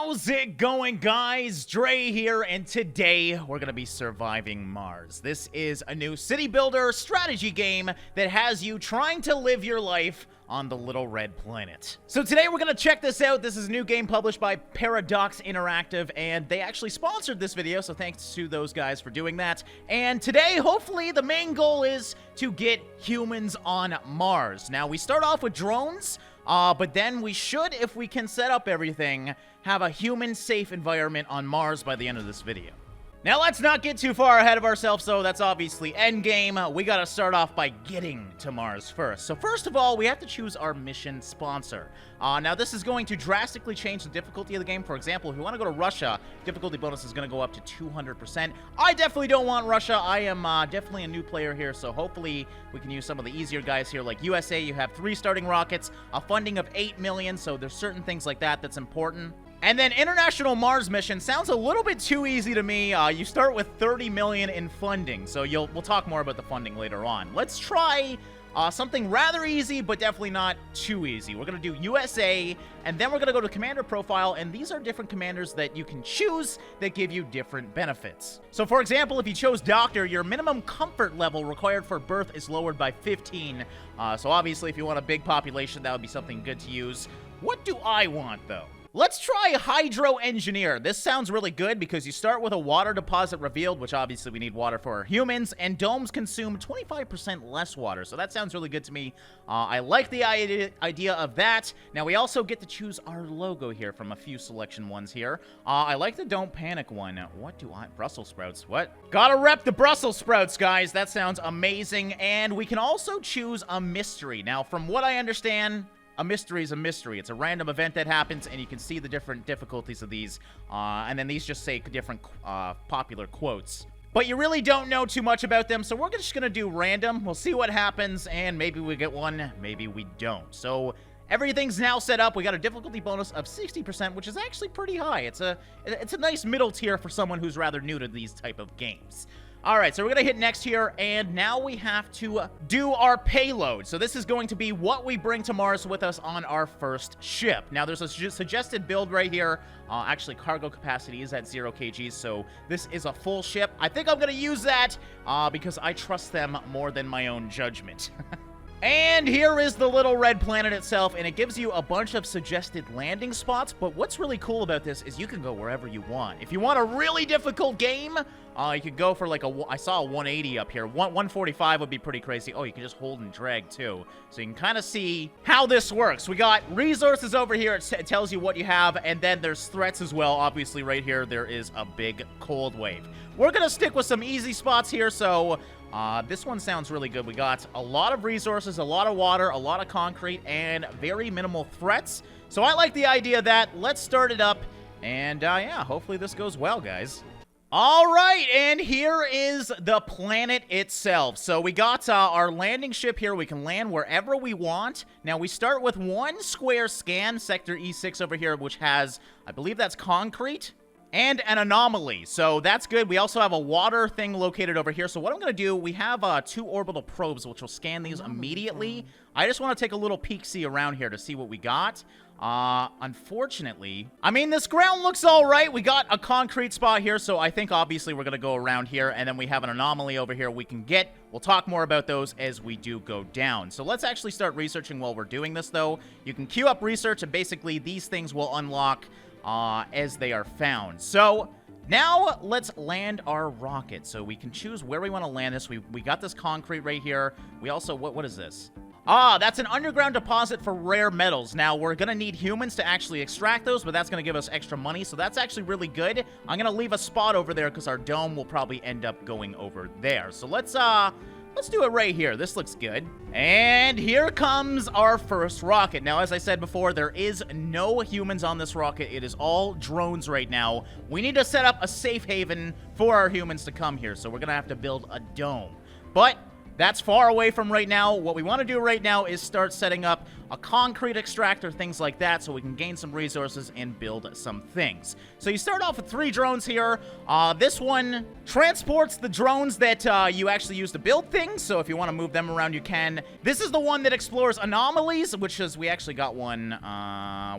How's it going, guys? Dre here, and today we're gonna be surviving Mars. This is a new city builder strategy game that has you trying to live your life on the little red planet. So today we're gonna check this out. This is a new game published by Paradox Interactive, and they actually sponsored this video, so thanks to those guys for doing that. And today, hopefully, the main goal is to get humans on Mars. Now, we start off with drones, but then we should, if we can set up everything, have a human-safe environment on Mars by the end of this video. Now, let's not get too far ahead of ourselves, though. That's obviously endgame. We gotta start off by getting to Mars first. So first of all, we have to choose our mission sponsor. Now, this is going to drastically change the difficulty of the game. For example, if we want to go to Russia, difficulty bonus is going to go up to 200%. I definitely don't want Russia. I am definitely a new player here, so hopefully we can use some of the easier guys here. Like USA, you have 3 starting rockets, a funding of 8 million, so there's certain things like that that's important. And then International Mars Mission sounds a little bit too easy to me. You start with 30 million in funding, so we'll talk more about the funding later on. Let's try something rather easy, but definitely not too easy. We're going to do USA, and then we're going to go to Commander Profile, and these are different commanders that you can choose that give you different benefits. So, for example, if you chose Doctor, your minimum comfort level required for birth is lowered by 15. So obviously, if you want a big population, that would be something good to use. What do I want, though? Let's try Hydro Engineer. This sounds really good because you start with a water deposit revealed, which obviously we need water for our humans, and domes consume 25% less water, so that sounds really good to me. I like the idea of that. Now, we also get to choose our logo here from a few selection ones here. I like the Don't Panic one. What do I... Brussels sprouts. What? Gotta rep the Brussels sprouts, guys. That sounds amazing. And we can also choose a mystery. Now, from what I understand... a mystery is a mystery. It's a random event that happens, and you can see the different difficulties of these. And then these just say different popular quotes. But you really don't know too much about them, so we're just going to do random. We'll see what happens, and maybe we get one, maybe we don't. So everything's now set up. We got a difficulty bonus of 60%, which is actually pretty high. It's a nice middle tier for someone who's rather new to these type of games. Alright, so we're going to hit next here, and now we have to do our payload. So this is going to be what we bring to Mars with us on our first ship. Now, there's a suggested build right here. Actually, cargo capacity is at 0 kgs, so this is a full ship. I think I'm going to use that because I trust them more than my own judgment. And here is the little red planet itself, and it gives you a bunch of suggested landing spots, but what's really cool about this is you can go wherever you want. If you want a really difficult game, you could go for like I saw a 180 up here. 145 would be pretty crazy. Oh, you can just hold and drag too. So you can kind of see how this works. We got resources over here. It tells you what you have, and then there's threats as well. Obviously, right here, there is a big cold wave. We're going to stick with some easy spots here, so... this one sounds really good. We got a lot of resources, a lot of water, a lot of concrete, and very minimal threats. So I like the idea of that. Let's start it up. And, yeah, hopefully this goes well, guys. All right, and here is the planet itself. So we got our landing ship here. We can land wherever we want. Now, we start with one square scan, Sector E6 over here, which has, I believe that's concrete. And an anomaly, so that's good. We also have a water thing located over here. So what I'm going to do, we have 2 orbital probes, which will scan these immediately. I just want to take a little peek-see around here to see what we got. Unfortunately, I mean, this ground looks all right. We got a concrete spot here, so I think obviously we're going to go around here. And then we have an anomaly over here we can get. We'll talk more about those as we do go down. So let's actually start researching while we're doing this, though. You can queue up research, and basically these things will unlock... as they are found. So now let's land our rocket. So we can choose where we want to land this. We got this concrete right here. We also, what is this? That's an underground deposit for rare metals. Now, we're going to need humans to actually extract those, but that's going to give us extra money, so that's actually really good. I'm going to leave a spot over there because our dome will probably end up going over there. So let's do it right here. This looks good. And here comes our first rocket. Now, as I said before, there is no humans on this rocket. It is all drones right now. We need to set up a safe haven for our humans to come here, so we're going to have to build a dome. But That's far away from right now. What we want to do right now is start setting up a concrete extractor, things like that, so we can gain some resources and build some things. So you start off with 3 drones here. This one transports the drones that you actually use to build things, so if you want to move them around, you can. This is the one that explores anomalies, which is, we actually got one,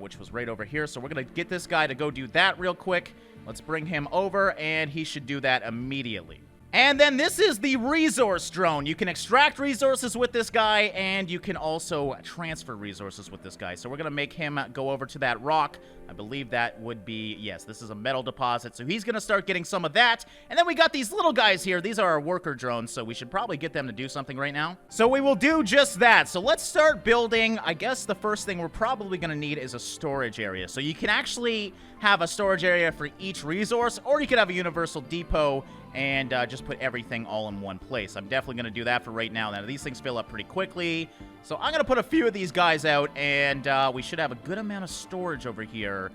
which was right over here, so we're going to get this guy to go do that real quick. Let's bring him over, and he should do that immediately. And then this is the resource drone. You can extract resources with this guy, and you can also transfer resources with this guy. So we're going to make him go over to that rock. I believe that would be, yes, this is a metal deposit. So he's going to start getting some of that. And then we got these little guys here. These are our worker drones, so we should probably get them to do something right now. So we will do just that. So let's start building. I guess the first thing we're probably going to need is a storage area. So you can actually have a storage area for each resource, or you could have a universal depot and just put everything all in one place. I'm definitely going to do that for right now. Now, these things fill up pretty quickly, so I'm going to put a few of these guys out, and we should have a good amount of storage over here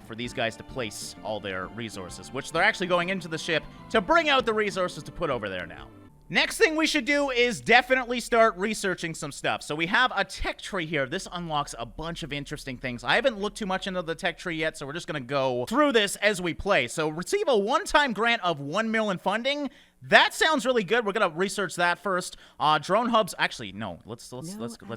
for these guys to place all their resources, which they're actually going into the ship to bring out the resources to put over there now. Next thing we should do is definitely start researching some stuff. So we have a tech tree here. This unlocks a bunch of interesting things. I haven't looked too much into the tech tree yet, so we're just going to go through this as we play. So receive a one-time grant of 1 million funding. That sounds really good. We're going to research that first. Drone hubs, actually, no. Let's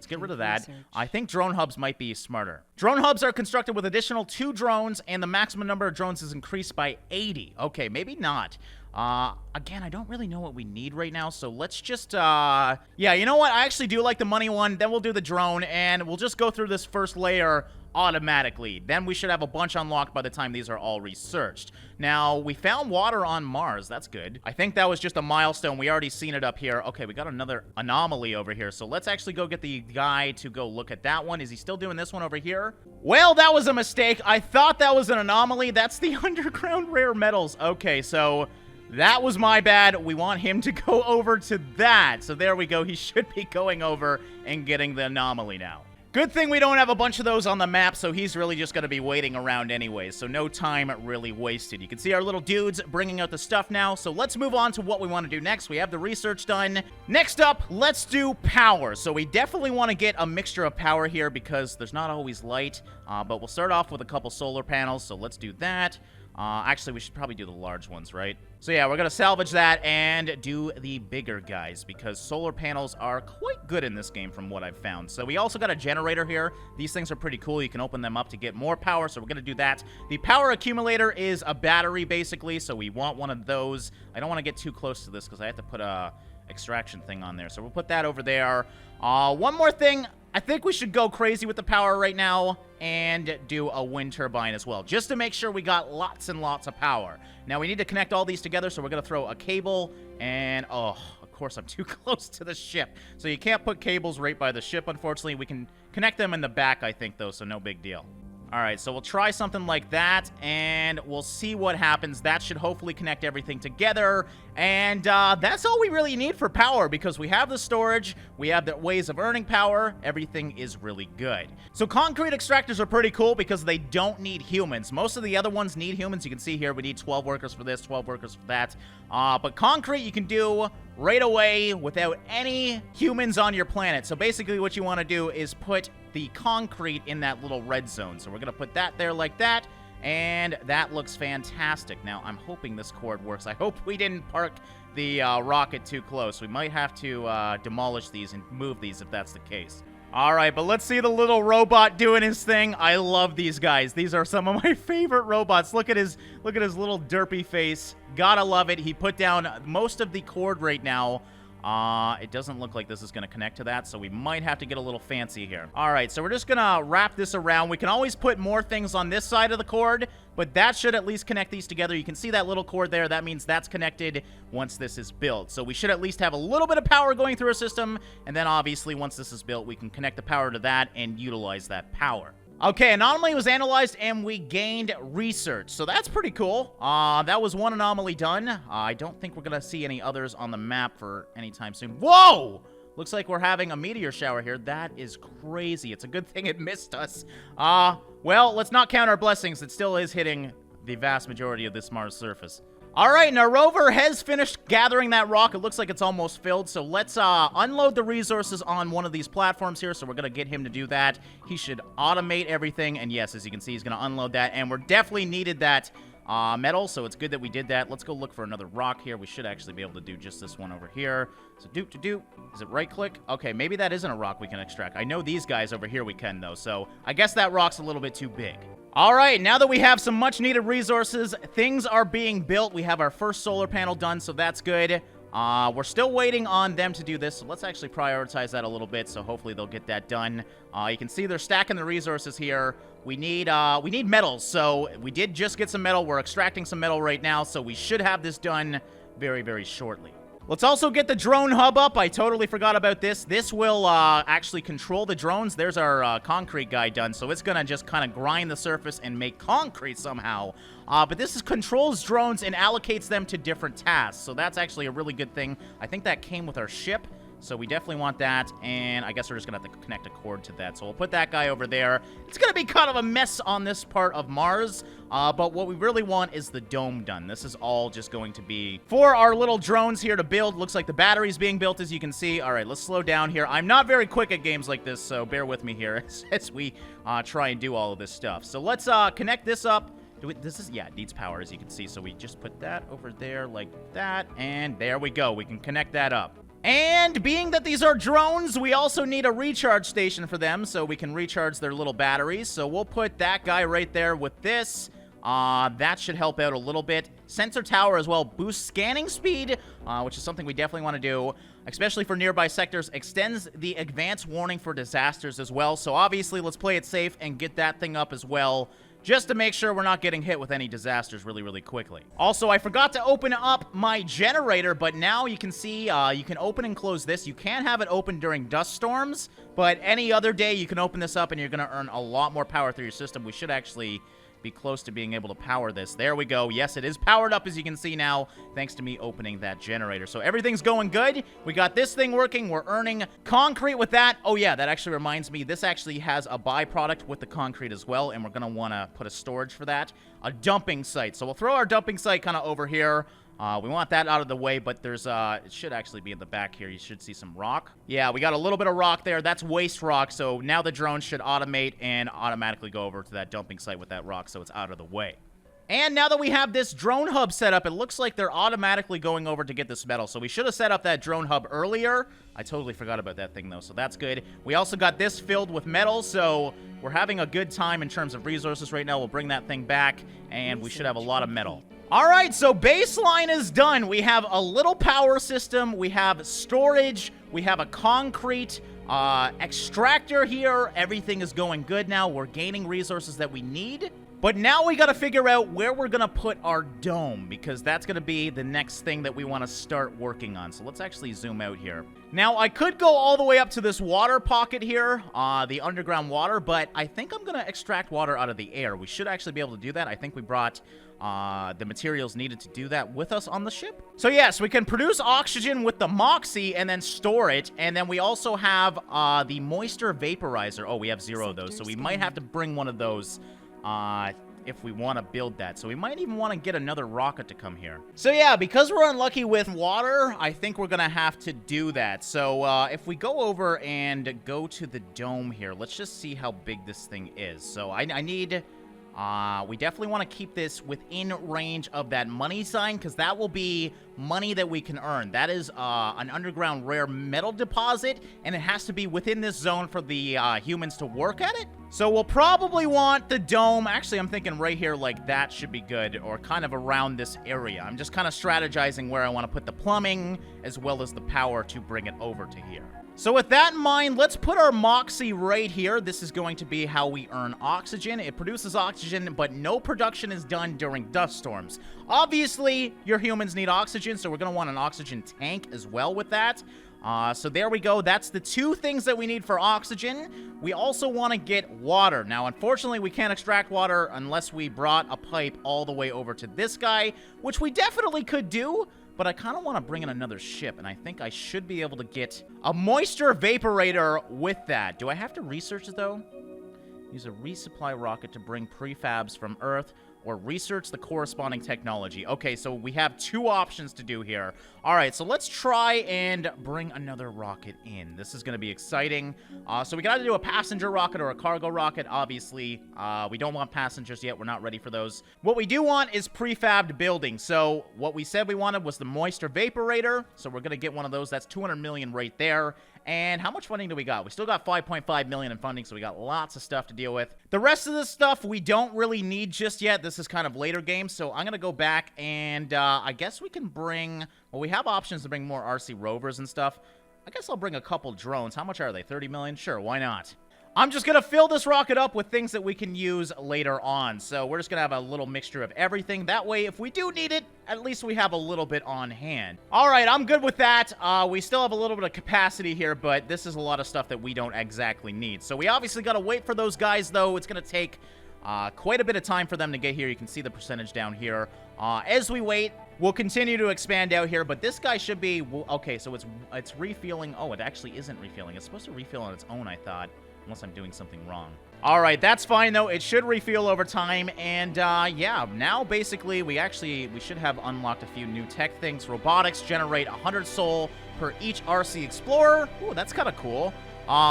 get rid of that. I think drone hubs might be smarter. Drone hubs are constructed with additional 2 drones, and the maximum number of drones is increased by 80. Okay, maybe not. Again, I don't really know what we need right now, so let's just, yeah, you know what? I actually do like the money one. Then we'll do the drone, and we'll just go through this first layer automatically. Then we should have a bunch unlocked by the time these are all researched. Now, we found water on Mars. That's good. I think that was just a milestone. We already seen it up here. Okay, we got another anomaly over here, so let's actually go get the guy to go look at that one. Is he still doing this one over here? Well, that was a mistake. I thought that was an anomaly. That's the underground rare metals. Okay, so that was my bad. We want him to go over to that. So there we go. He should be going over and getting the anomaly now. Good thing we don't have a bunch of those on the map, so he's really just going to be waiting around anyways. So no time really wasted. You can see our little dudes bringing out the stuff now. So let's move on to what we want to do next. We have the research done. Next up, let's do power. So we definitely want to get a mixture of power here because there's not always light. But we'll start off with a couple solar panels. So let's do that. Actually, we should probably do the large ones, right? So yeah, we're going to salvage that and do the bigger guys because solar panels are quite good in this game from what I've found. So we also got a generator here. These things are pretty cool. You can open them up to get more power, so we're going to do that. The power accumulator is a battery, basically, so we want one of those. I don't want to get too close to this because I have to put a extraction thing on there. So we'll put that over there. One more thing. I think we should go crazy with the power right now and do a wind turbine as well, just to make sure we got lots and lots of power. Now, we need to connect all these together, so we're going to throw a cable, and, oh, of course, I'm too close to the ship. So you can't put cables right by the ship, unfortunately. We can connect them in the back, I think, though, so no big deal. All right, so we'll try something like that, and we'll see what happens. That should hopefully connect everything together, and that's all we really need for power because we have the storage, we have the ways of earning power, everything is really good. So concrete extractors are pretty cool because they don't need humans. Most of the other ones need humans. You can see here we need 12 workers for this, 12 workers for that. But concrete you can do right away without any humans on your planet. So basically what you want to do is put the concrete in that little red zone. So we're going to put that there like that, and that looks fantastic. Now, I'm hoping this cord works. I hope we didn't park the rocket too close. We might have to demolish these and move these if that's the case. All right, but let's see the little robot doing his thing. I love these guys. These are some of my favorite robots. Look at his little derpy face. Gotta love it. He put down most of the cord right now. It doesn't look like this is going to connect to that, so we might have to get a little fancy here. All right, so we're just going to wrap this around. We can always put more things on this side of the cord, but that should at least connect these together. You can see that little cord there. That means that's connected once this is built. So we should at least have a little bit of power going through our system, and then obviously once this is built, we can connect the power to that and utilize that power. Okay, anomaly was analyzed, and we gained research, so that's pretty cool. That was one anomaly done. I don't think we're gonna see any others on the map for any time soon. Whoa! Looks like we're having a meteor shower here. That is crazy. It's a good thing it missed us. Well, let's not count our blessings. It still is hitting the vast majority of this Mars surface. All right, and our rover has finished gathering that rock. It looks like it's almost filled, so let's unload the resources on one of these platforms here, so we're going to get him to do that. He should automate everything, and yes, as you can see, he's going to unload that, and we're definitely needed that metal, so it's good that we did that. Let's go look for another rock here. We should actually be able to do just this one over here. So is it right-click? Okay, maybe that isn't a rock we can extract. I know these guys over here we can, though, so I guess that rock's a little bit too big. All right, now that we have some much-needed resources, things are being built. We have our first solar panel done, so that's good. We're still waiting on them to do this, so let's actually prioritize that a little bit, so hopefully they'll get that done. You can see they're stacking the resources here. We need metals, so we did just get some metal. We're extracting some metal right now, so we should have this done very, very shortly. Let's also get the drone hub up. I totally forgot about this. This will actually control the drones. There's our concrete guy done, so it's going to just kind of grind the surface and make concrete somehow. But this controls drones and allocates them to different tasks, so that's actually a really good thing. I think that came with our ship, so we definitely want that, and I guess we're just going to have to connect a cord to that. So we'll put that guy over there. It's going to be kind of a mess on this part of Mars, but what we really want is the dome done. This is all just going to be for our little drones here to build. Looks like the battery's being built, as you can see. All right, let's slow down here. I'm not very quick at games like this, so bear with me here as we try and do all of this stuff. So let's connect this up. It needs power, as you can see, so we just put that over there like that, and there we go. We can connect that up. And being that these are drones, we also need a recharge station for them so we can recharge their little batteries. So we'll put that guy right there with this. That should help out a little bit. Sensor tower as well boosts scanning speed, which is something we definitely want to do, especially for nearby sectors. Extends the advance warning for disasters as well. So obviously, let's play it safe and get that thing up as well, just to make sure we're not getting hit with any disasters really, really quickly. Also, I forgot to open up my generator, but now you can see you can open and close this. You can have it open during dust storms, but any other day you can open this up and you're going to earn a lot more power through your system. We should actually be close to being able to power this. There we go. Yes, it is powered up, as you can see now, thanks to me opening that generator. So everything's going good. We got this thing working. We're earning concrete with that. Oh yeah, that actually reminds me, this actually has a byproduct with the concrete as well, and we're going to want to put a storage for that. A dumping site. So we'll throw our dumping site kind of over here. We want that out of the way, but there's, it should actually be in the back here. You should see some rock. Yeah, we got a little bit of rock there. That's waste rock, so now the drone should automate and automatically go over to that dumping site with that rock, so it's out of the way. And now that we have this drone hub set up, it looks like they're automatically going over to get this metal. So we should have set up that drone hub earlier. I totally forgot about that thing, though, so that's good. We also got this filled with metal, so we're having a good time in terms of resources right now. We'll bring that thing back, and we should have a lot of metal. All right, so baseline is done. We have a little power system. We have storage. We have a concrete extractor here. Everything is going good now. We're gaining resources that we need. But now we got to figure out where we're going to put our dome, because that's going to be the next thing that we want to start working on. So let's actually zoom out here. Now, I could go all the way up to this water pocket here, the underground water, but I think I'm going to extract water out of the air. We should actually be able to do that. I think we brought the materials needed to do that with us on the ship. So yes, we can produce oxygen with the Moxie and then store it. And then we also have the moisture vaporizer. Oh, we have 0 of those, so we might have to bring one of those if we want to build that. So we might even want to get another rocket to come here. So yeah, because we're unlucky with water, I think we're going to have to do that. So if we go over and go to the dome here, let's just see how big this thing is. So I need... we definitely want to keep this within range of that money sign, because that will be money that we can earn. That is an underground rare metal deposit, and it has to be within this zone for the humans to work at it. So we'll probably want the dome. Actually, I'm thinking right here, like that should be good, or kind of around this area. I'm just kind of strategizing where I want to put the plumbing as well as the power to bring it over to here. So with that in mind, let's put our Moxie right here. This is going to be how we earn oxygen. It produces oxygen, but no production is done during dust storms. Obviously, your humans need oxygen, so we're going to want an oxygen tank as well with that. So there we go. That's the 2 things that we need for oxygen. We also want to get water. Now, unfortunately, we can't extract water unless we brought a pipe all the way over to this guy, which we definitely could do. But I kind of want to bring in another ship, and I think I should be able to get a moisture vaporator with that. Do I have to research it, though? Use a resupply rocket to bring prefabs from Earth. or research the corresponding technology. Okay, so we have 2 options to do here. All right, so let's try and bring another rocket in. This is going to be exciting. So we got to do a passenger rocket or a cargo rocket, obviously. We don't want passengers yet. We're not ready for those. What we do want is prefabbed buildings. So what we said we wanted was the moisture vaporator. So we're going to get one of those. That's 200 million right there. And how much funding do we got? We still got 5.5 million in funding, so we got lots of stuff to deal with. The rest of this stuff we don't really need just yet. This is kind of later game, so I'm going to go back and I guess we can bring... Well, we have options to bring more RC rovers and stuff. I guess I'll bring a couple drones. How much are they? 30 million? Sure, why not? I'm just going to fill this rocket up with things that we can use later on. So we're just going to have a little mixture of everything. That way, if we do need it, at least we have a little bit on hand. All right, I'm good with that. We still have a little bit of capacity here, but this is a lot of stuff that we don't exactly need. So we obviously got to wait for those guys, though. It's going to take quite a bit of time for them to get here. You can see the percentage down here. As we wait, we'll continue to expand out here, but this guy should be... Okay, so it's refueling. Oh, it actually isn't refueling. It's supposed to refill on its own, I thought. Unless I'm doing something wrong. All right, that's fine, though. It should refuel over time. And, yeah, now, basically, we should have unlocked a few new tech things. Robotics generate 100 soul per each RC Explorer. Ooh, that's kind of cool.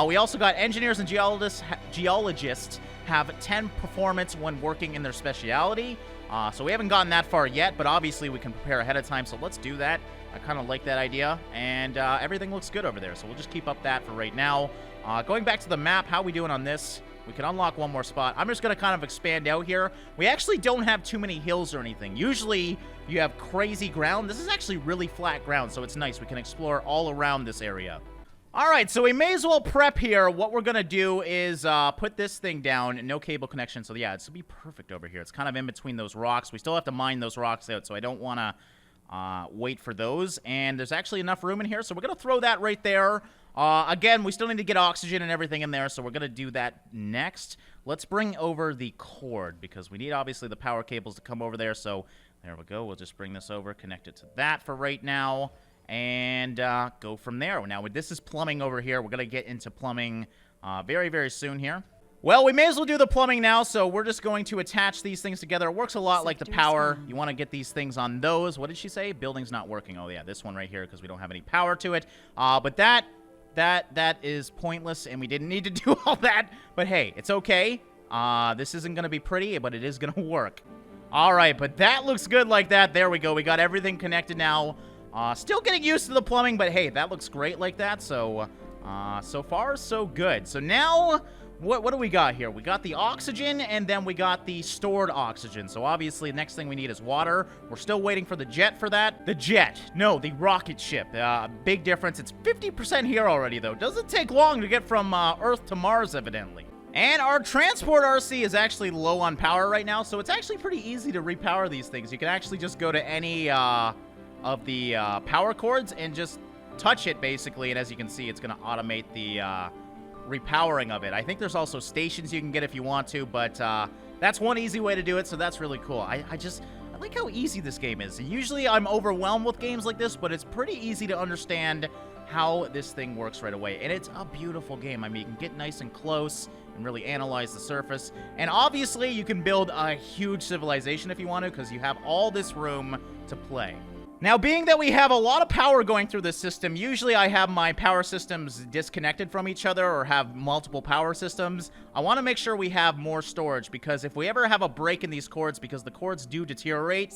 We also got engineers and geologists have 10 performance when working in their specialty. So we haven't gotten that far yet, but obviously we can prepare ahead of time, so let's do that. I kind of like that idea, and everything looks good over there, so we'll just keep up that for right now. Going back to the map, how are we doing on this? We can unlock one more spot. I'm just going to kind of expand out here. We actually don't have too many hills or anything. Usually, you have crazy ground. This is actually really flat ground, so it's nice. We can explore all around this area. All right, so we may as well prep here. What we're going to do is put this thing down. No cable connection, so yeah, it's going to be perfect over here. It's kind of in between those rocks. We still have to mine those rocks out, so I don't want to wait for those. And there's actually enough room in here, so we're going to throw that right there. Again, we still need to get oxygen and everything in there, so we're going to do that next. Let's bring over the cord, because we need, obviously, the power cables to come over there. So there we go. We'll just bring this over, connect it to that for right now, and go from there. Now, this is plumbing over here. We're going to get into plumbing very, very soon here. Well, we may as well do the plumbing now, so we're just going to attach these things together. It works a lot like the power. You want to get these things on those. What did she say? Building's not working. Oh, yeah, this one right here, because we don't have any power to it. But that is pointless, and we didn't need to do all that. But hey, it's okay. This isn't going to be pretty, but it is going to work. All right, but that looks good like that. There we go. We got everything connected now. Still getting used to the plumbing, but hey, that looks great like that. So, so far, so good. So now, what do we got here? We got the oxygen, and then we got the stored oxygen. So obviously, the next thing we need is water. We're still waiting for the jet for that. The jet. No, the rocket ship. Big difference. It's 50% here already, though. Doesn't take long to get from Earth to Mars, evidently. And our transport RC is actually low on power right now, so it's actually pretty easy to repower these things. You can actually just go to any of the power cords and just touch it, basically, and as you can see, it's going to automate the repowering of it. I think there's also stations you can get if you want to, but that's one easy way to do it, so that's really cool. I like how easy this game is. Usually I'm overwhelmed with games like this, but it's pretty easy to understand how this thing works right away, and it's a beautiful game. I mean, you can get nice and close and really analyze the surface, and obviously you can build a huge civilization if you want to, because you have all this room to play. Now, being that we have a lot of power going through this system, usually I have my power systems disconnected from each other or have multiple power systems. I want to make sure we have more storage, because if we ever have a break in these cords, because the cords do deteriorate,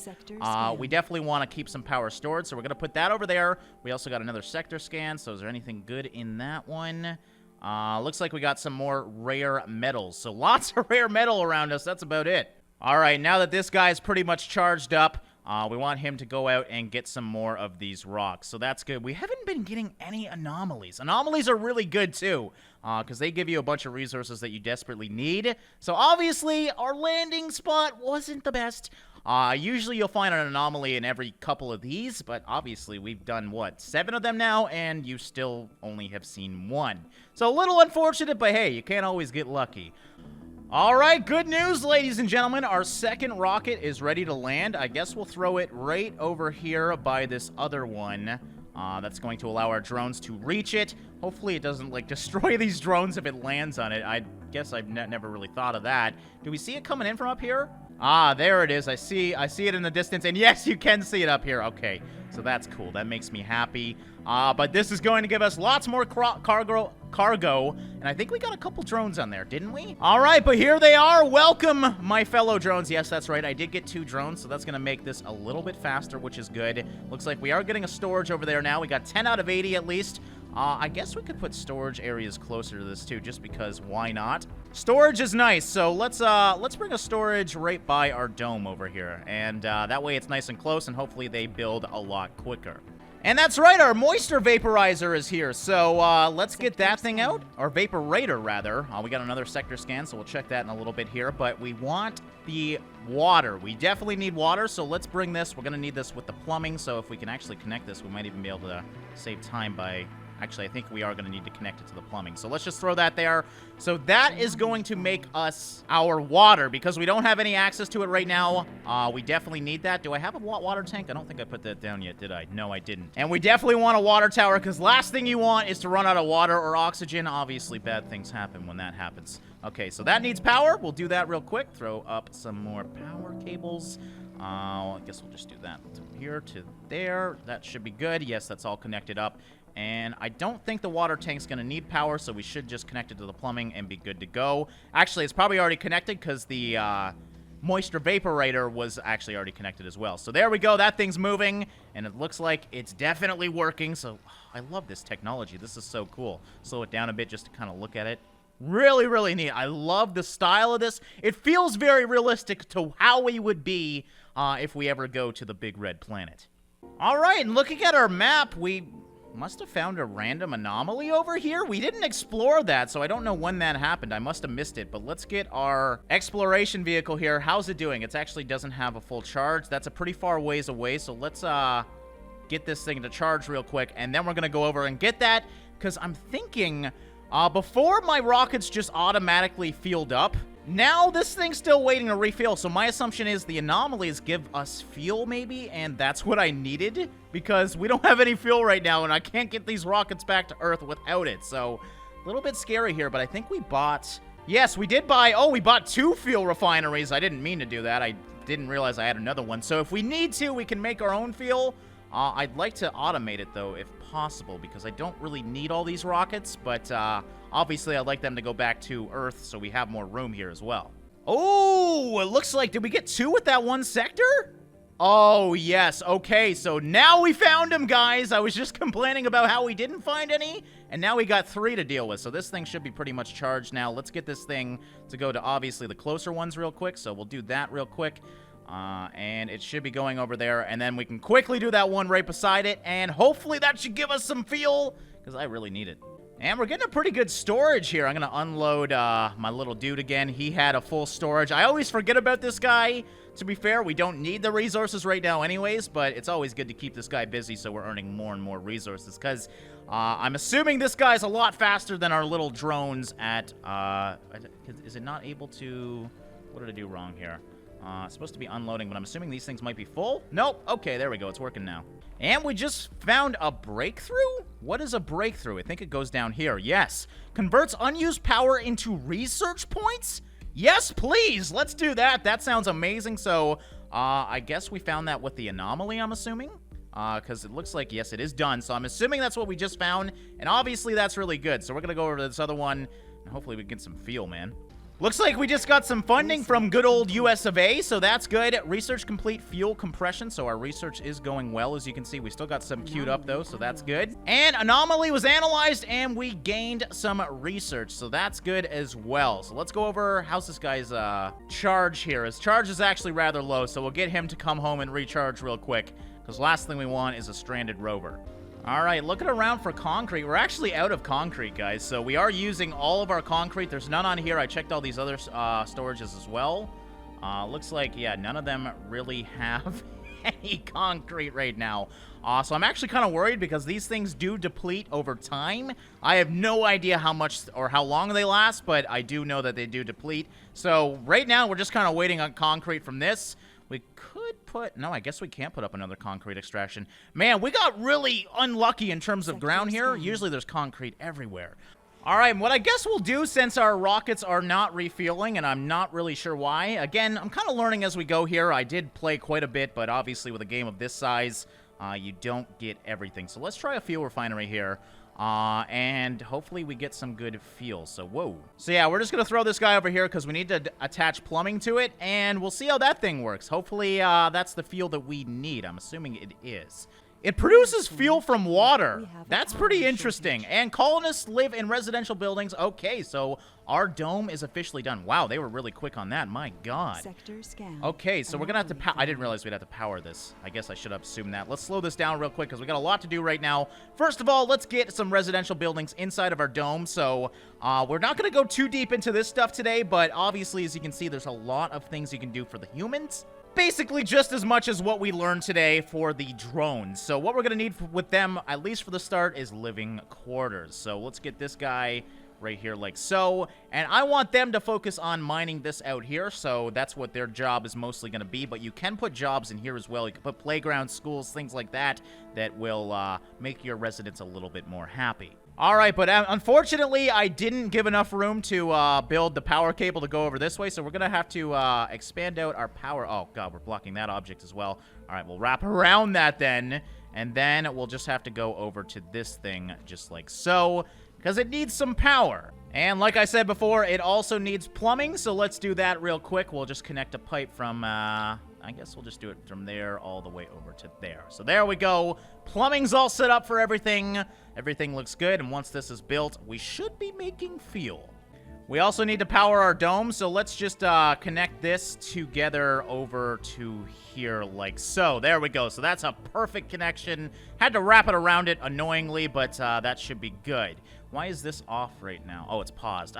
we definitely want to keep some power stored. So we're going to put that over there. We also got another sector scan, so is there anything good in that one? Looks like we got some more rare metals. So lots of rare metal around us. That's about it. All right, now that this guy's pretty much charged up, we want him to go out and get some more of these rocks. So that's good. We haven't been getting any anomalies. Anomalies are really good, too, because they give you a bunch of resources that you desperately need. So obviously, our landing spot wasn't the best. Usually, you'll find an anomaly in every couple of these, but obviously, we've done, what, 7 of them now, and you still only have seen 1. So a little unfortunate, but hey, you can't always get lucky. All right, good news, ladies and gentlemen. Our second rocket is ready to land. I guess we'll throw it right over here by this other one. That's going to allow our drones to reach it. Hopefully it doesn't, like, destroy these drones if it lands on it. I guess I've never really thought of that. Do we see it coming in from up here? Ah, there it is. I see it in the distance. And yes, you can see it up here. Okay, so that's cool. That makes me happy. But this is going to give us lots more cargo. And I think we got a couple drones on there, didn't we? All right, but here they are. Welcome, my fellow drones. Yes, that's right. I did get 2 drones, so that's going to make this a little bit faster, which is good. Looks like we are getting a storage over there now. We got 10 out of 80 at least. I guess we could put storage areas closer to this too, just because why not? Storage is nice, so let's bring a storage right by our dome over here, and that way it's nice and close, and hopefully they build a lot quicker. And that's right, our moisture vaporizer is here, so let's get that thing out, or vaporator rather. We got another sector scan, so we'll check that in a little bit here, but we want the water. We definitely need water, so let's bring this. We're gonna need this with the plumbing, so if we can actually connect this, we might even be able to save time by... Actually, I think we are going to need to connect it to the plumbing. So let's just throw that there. So that is going to make us our water because we don't have any access to it right now. We definitely need that. Do I have a water tank? I don't think I put that down yet, did I? No, I didn't. And we definitely want a water tower because last thing you want is to run out of water or oxygen. Obviously, bad things happen when that happens. Okay, so that needs power. We'll do that real quick. Throw up some more power cables. I guess we'll just do that from here to there. That should be good. Yes, that's all connected up. And I don't think the water tank's going to need power, so we should just connect it to the plumbing and be good to go. Actually, it's probably already connected because the moisture vaporator was actually already connected as well. So there we go. That thing's moving, and it looks like it's definitely working. So I love this technology. This is so cool. Slow it down a bit just to kind of look at it. Really, really neat. I love the style of this. It feels very realistic to how we would be if we ever go to the big red planet. All right, and looking at our map, we... must have found a random anomaly over here. We didn't explore that, so I don't know when that happened. I must have missed it, but let's get our exploration vehicle here. How's it doing? It actually doesn't have a full charge. That's a pretty far ways away, so let's get this thing to charge real quick, and then we're going to go over and get that, because I'm thinking before my rockets just automatically fueled up, now this thing's still waiting to refuel, so my assumption is the anomalies give us fuel maybe, and that's what I needed, because we don't have any fuel right now, and I can't get these rockets back to Earth without it, so a little bit scary here, but I think we bought... Yes, we did buy... Oh, we bought 2 fuel refineries. I didn't mean to do that. I didn't realize I had another one, so if we need to, we can make our own fuel. I'd like to automate it, though, if possible, because I don't really need all these rockets, but obviously I'd like them to go back to Earth so we have more room here as well. Oh, it looks like, did we get 2 with that one sector? Oh, yes. Okay, so now we found him, guys. I was just complaining about how we didn't find any, and now we got 3 to deal with, so this thing should be pretty much charged now. Let's get this thing to go to, obviously, the closer ones real quick, so we'll do that real quick. And it should be going over there, and then we can quickly do that one right beside it, and hopefully that should give us some fuel, because I really need it. And we're getting a pretty good storage here. I'm going to unload my little dude again. He had a full storage. I always forget about this guy. To be fair, we don't need the resources right now anyways, but it's always good to keep this guy busy so we're earning more and more resources, because I'm assuming this guy's a lot faster than our little drones at... is it not able to... What did I do wrong here? It's supposed to be unloading, but I'm assuming these things might be full. Nope. Okay, there we go. It's working now. And we just found a breakthrough? What is a breakthrough? I think it goes down here. Yes. Converts unused power into research points? Yes, please. Let's do that. That sounds amazing. So, I guess we found that with the anomaly, I'm assuming. Because it looks like, yes, it is done. So I'm assuming that's what we just found. And obviously that's really good. So we're going to go over to this other one. And hopefully we can get some fuel, man. Looks like we just got some funding from good old US of A, so that's good. Research complete fuel compression, so our research is going well. As you can see, we still got some queued up, though, so that's good. And anomaly was analyzed, and we gained some research, so that's good as well. So let's go over, how's this guy's charge here? His charge is actually rather low, so we'll get him to come home and recharge real quick, because last thing we want is a stranded rover. All right, looking around for concrete. We're actually out of concrete, guys, so we are using all of our concrete. There's none on here. I checked all these other storages as well. Looks like, yeah, none of them really have any concrete right now. So I'm actually kind of worried because these things do deplete over time. I have no idea how much or how long they last, but I do know that they do deplete. So right now, we're just kind of waiting on concrete from this. We could put... No, I guess we can't put up another concrete extraction. Man, we got really unlucky in terms of ground here. Usually there's concrete everywhere. All right, what I guess we'll do, since our rockets are not refueling, and I'm not really sure why. Again, I'm kind of learning as we go here. I did play quite a bit, but obviously with a game of this size, you don't get everything. So let's try a fuel refinery here. And hopefully we get some good fuel. So, whoa. So, yeah, we're just going to throw this guy over here because we need to attach plumbing to it, and we'll see how that thing works. Hopefully, that's the fuel that we need. I'm assuming it is. It produces fuel from water. That's pretty interesting. And colonists live in residential buildings. Okay, so our dome is officially done. Wow, they were really quick on that. My God. Okay, so we're going to have to I didn't realize we'd have to power this. I guess I should have assumed that. Let's slow this down real quick because we got a lot to do right now. First of all, let's get some residential buildings inside of our dome. So we're not going to go too deep into this stuff today, but obviously, as you can see, there's a lot of things you can do for the humans. Basically just as much as what we learned today for the drones. So what we're going to need with them, at least for the start, is living quarters. So let's get this guy right here like so. And I want them to focus on mining this out here. So that's what their job is mostly going to be. But you can put jobs in here as well. You can put playgrounds, schools, things like that that will make your residents a little bit more happy. All right, but unfortunately, I didn't give enough room to build the power cable to go over this way, so we're going to have to expand out our power. Oh, God, we're blocking that object as well. All right, we'll wrap around that then, and then we'll just have to go over to this thing just like so, because it needs some power. And like I said before, it also needs plumbing, so let's do that real quick. We'll just connect a pipe from, I guess we'll just do it from there all the way over to there. So there we go. Plumbing's all set up for everything. Everything looks good, and once this is built, we should be making fuel. We also need to power our dome, so let's just connect this together over to here like so. There we go. So that's a perfect connection. Had to wrap it around it annoyingly, but that should be good. Why is this off right now? Oh, it's paused.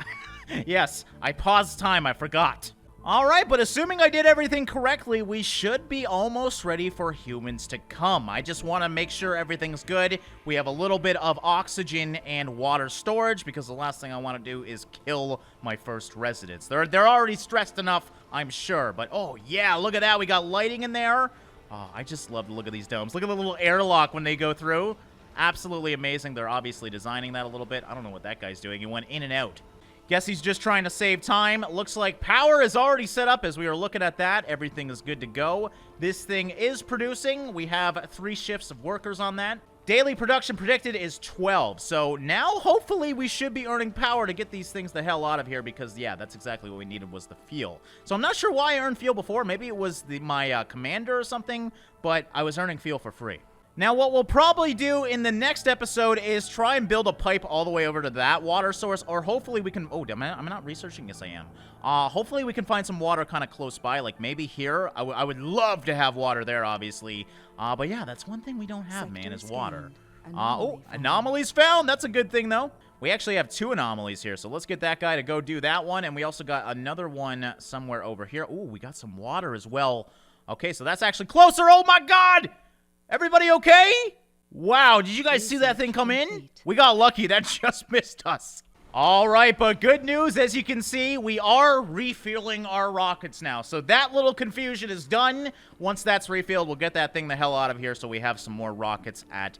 Yes, I paused time. I forgot. All right, but assuming I did everything correctly, we should be almost ready for humans to come. I just want to make sure everything's good. We have a little bit of oxygen and water storage because the last thing I want to do is kill my first residents. They're already stressed enough, I'm sure. But, oh, yeah, look at that. We got lighting in there. Oh, I just love to look at these domes. Look at the little airlock when they go through. Absolutely amazing. They're obviously designing that a little bit. I don't know what that guy's doing. He went in and out. Guess he's just trying to save time. Looks like power is already set up as we were looking at that. Everything is good to go. This thing is producing. We have 3 shifts of workers on that. Daily production predicted is 12. So now, hopefully, we should be earning power to get these things the hell out of here because, yeah, that's exactly what we needed was the fuel. So I'm not sure why I earned fuel before. Maybe it was my commander or something, but I was earning fuel for free. Now, what we'll probably do in the next episode is try and build a pipe all the way over to that water source, or hopefully we can... Oh, am I not researching? Yes, I am. Hopefully we can find some water kind of close by, like maybe here. I would love to have water there, obviously. But yeah, that's one thing we don't have, man, is water. Oh, anomalies found. That's a good thing, though. We actually have 2 anomalies here, so let's get that guy to go do that one, and we also got another one somewhere over here. Oh, we got some water as well. Okay, so that's actually closer. Oh, my God! Everybody okay? Wow, did you guys see that thing come in? We got lucky. That just missed us. All right, but good news. As you can see, we are refueling our rockets now. So that little confusion is done. Once that's refilled, we'll get that thing the hell out of here so we have some more rockets at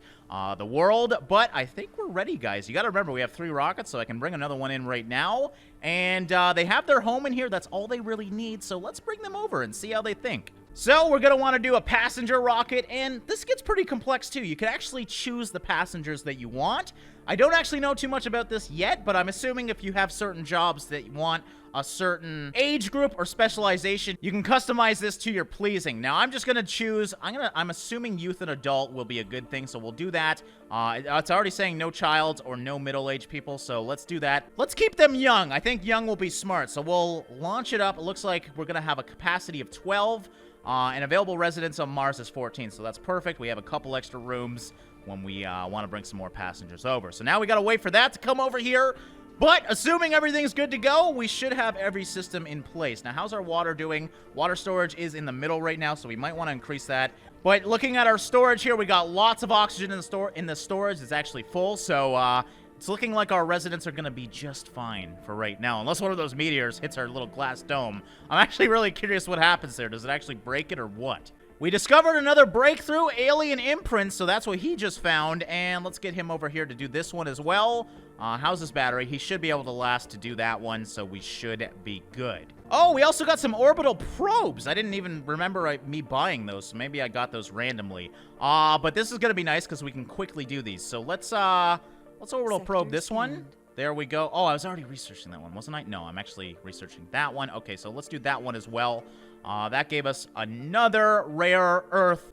the world. But I think we're ready, guys. You got to remember, we have 3 rockets, so I can bring another one in right now. And they have their home in here. That's all they really need. So let's bring them over and see how they think. So we're going to want to do a passenger rocket, and this gets pretty complex too. You can actually choose the passengers that you want. I don't actually know too much about this yet, but I'm assuming if you have certain jobs that you want a certain age group or specialization, you can customize this to your pleasing. Now, I'm just going to choose, I'm assuming youth and adult will be a good thing, so we'll do that. It's already saying no child or no middle-aged people, so let's do that. Let's keep them young. I think young will be smart, so we'll launch it up. It looks like we're going to have a capacity of 12. And available residents on Mars is 14, so that's perfect. We have a couple extra rooms when we want to bring some more passengers over. So now we got to wait for that to come over here. But assuming everything's good to go, we should have every system in place. Now, how's our water doing? Water storage is in the middle right now, so we might want to increase that. But looking at our storage here, we got lots of oxygen in the storage. It's actually full, so it's looking like our residents are going to be just fine for right now, unless one of those meteors hits our little glass dome. I'm actually really curious what happens there. Does it actually break it or what? We discovered another breakthrough, alien imprints, so that's what he just found, and let's get him over here to do this one as well. How's this battery? He should be able to last to do that one, so we should be good. Oh, we also got some orbital probes. I didn't even remember me buying those, so maybe I got those randomly. But this is gonna be nice because we can quickly do these. So let's orbital probe this one. There we go. Oh, I was already researching that one, wasn't I? No, I'm actually researching that one. Okay, so let's do that one as well. That gave us another rare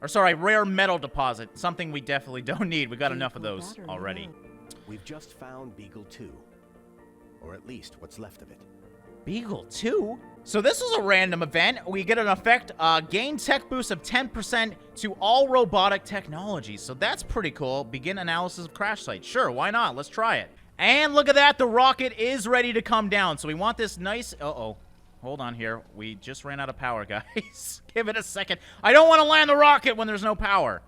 rare metal deposit. Something we definitely don't need. We got enough of those already. We've just found Beagle 2. Or at least what's left of it. Beagle 2? So this is a random event. We get an effect, gain tech boost of 10% to all robotic technologies. So that's pretty cool. Begin analysis of crash site. Sure, why not? Let's try it. And look at that. The rocket is ready to come down. So we want this nice... Uh-oh. Hold on here. We just ran out of power, guys. Give it a second. I don't want to land the rocket when there's no power.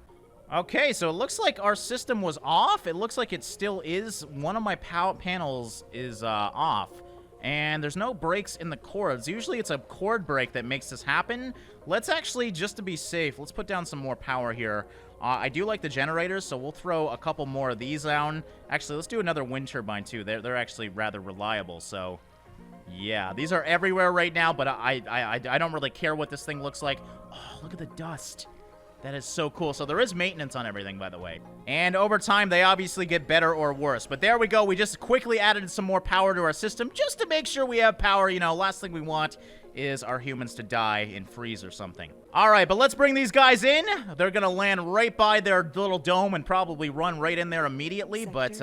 Okay, so it looks like our system was off. It looks like it still is. One of my panels is off. And there's no breaks in the cords. Usually it's a cord break that makes this happen. Let's actually, just to be safe, let's put down some more power here. I do like the generators, so we'll throw a couple more of these down. Actually, let's do another wind turbine, too. They're actually rather reliable, so... Yeah, these are everywhere right now, but I don't really care what this thing looks like. Oh, look at the dust. That is so cool. So there is maintenance on everything, by the way. And over time, they obviously get better or worse. But there we go. We just quickly added some more power to our system just to make sure we have power. You know, last thing we want is our humans to die and freeze or something. All right, but let's bring these guys in. They're going to land right by their little dome and probably run right in there immediately. But,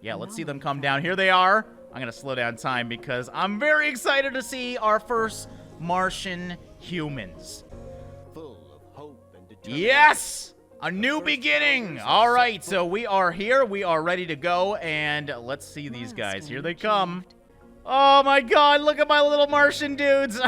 yeah, let's see them come down. Here they are. I'm going to slow down time because I'm very excited to see our first Martian humans. Yes! A new beginning! All right, so we are here. We are ready to go, and let's see these guys. Here they come. Oh, my God. Look at my little Martian dudes.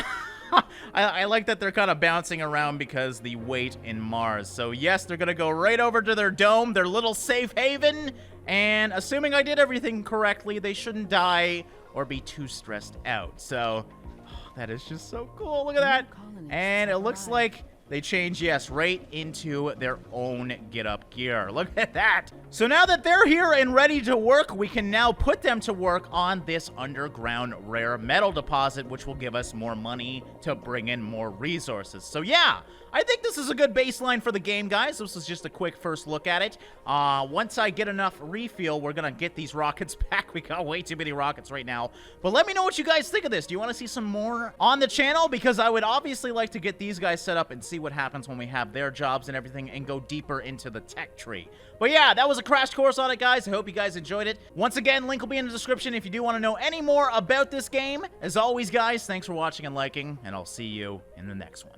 I like that they're kind of bouncing around because the weight in Mars. So, yes, they're going to go right over to their dome, their little safe haven. And assuming I did everything correctly, they shouldn't die or be too stressed out. So, oh, that is just so cool. Look at that. And it looks like... they change, yes, right into their own get-up gear. Look at that. So now that they're here and ready to work, we can now put them to work on this underground rare metal deposit, which will give us more money to bring in more resources. So yeah, I think this is a good baseline for the game, guys. This is just a quick first look at it. Once I get enough refuel, we're going to get these rockets back. We got way too many rockets right now. But let me know what you guys think of this. Do you want to see some more on the channel? Because I would obviously like to get these guys set up and see what happens when we have their jobs and everything and go deeper into the tech tree. But yeah, that was a crash course on it, guys. I hope you guys enjoyed it. Once again, link will be in the description if you do want to know any more about this game. As always, guys, thanks for watching and liking, and I'll see you in the next one.